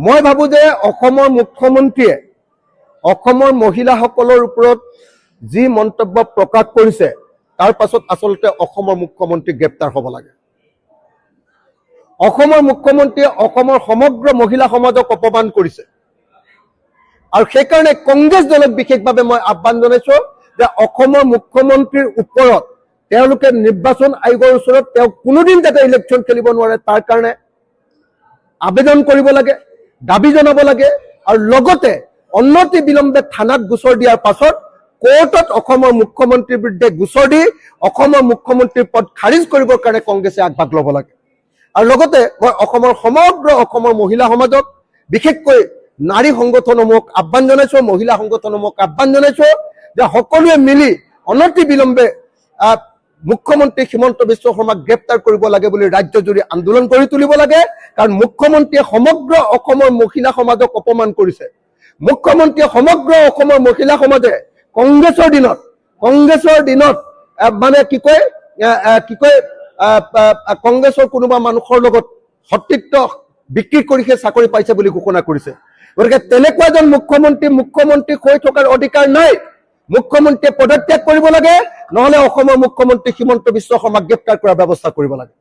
মই ভাবো যে অসমৰ মুখ্যমন্ত্ৰীয়ে অসমৰ মহিলাসকলৰ ওপৰত যি মন্তব্য প্ৰকাশ কৰিছে তাৰ পাছত আচলতে অসমৰ মুখ্যমন্ত্ৰী গ্ৰেপ্তাৰ হ'ব লাগে। অসমৰ মুখ্যমন্ত্ৰীয়ে অসমৰ সমগ্ৰ মহিলা সমাজক অপমান কৰিছে আৰু সেইকাৰণে কংগ্ৰেছ দলক বিশেষভাৱে মই আহ্বান জনাইছো যে অসমৰ মুখ্যমন্ত্ৰীৰ ওপৰত তেওঁলোকে নিৰ্বাচন আয়োগৰ ওচৰত তেওঁ কোনোদিন যাতে ইলেকশ্যন খেলিব নোৱাৰে তাৰ কাৰণে আবেদন কৰিব লাগে, দাবী জনাব লাগে আৰু লগতে অনতি বিলম্বে থানাত গোচৰ দিয়াৰ পাছত কোৰ্টত অসমৰ মুখ্যমন্ত্ৰীৰ বিৰুদ্ধে গোচৰ দি অসমৰ মুখ্যমন্ত্ৰীৰ পদ খাৰিজ কৰিবৰ কাৰণে কংগ্ৰেছে আগভাগ ল'ব লাগে। আৰু লগতে মই অসমৰ সমগ্ৰ অসমৰ মহিলা সমাজক বিশেষকৈ নাৰী সংগঠনসমূহক আহ্বান জনাইছো, মহিলা সংগঠনসমূহক আহ্বান জনাইছো যে সকলোৱে মিলি অনতি বিলম্বে মুখ্যমন্ত্ৰী হিমন্ত বিশ্ব শৰ্মাক গ্ৰেপ্তাৰ কৰিব লাগে বুলি ৰাজ্যজুৰি আন্দোলন কৰি তুলিব লাগে। কাৰণ মুখ্যমন্ত্ৰীয়ে সমগ্ৰ অসমৰ মহিলা সমাজক অপমান কৰিছে। মুখ্যমন্ত্ৰীয়ে সমগ্ৰ অসমৰ মহিলা সমাজে কংগ্ৰেছৰ দিনত মানে কি কয় কংগ্ৰেছৰ কোনোবা মানুহৰ লগত সতীত্ব বিক্ৰী কৰি সেই চাকৰি পাইছে বুলি ঘোষণা কৰিছে। গতিকে তেনেকুৱা এজন মুখ্যমন্ত্ৰী হৈ থকাৰ অধিকাৰ নাই। মুখ্যমন্ত্ৰীয়ে পদত্যাগ কৰিব লাগে, নহলে অসমৰ মুখ্যমন্ত্ৰী হিমন্ত বিশ্ব শৰ্মাক গ্ৰেপ্তাৰ কৰাৰ ব্যৱস্থা কৰিব লাগে।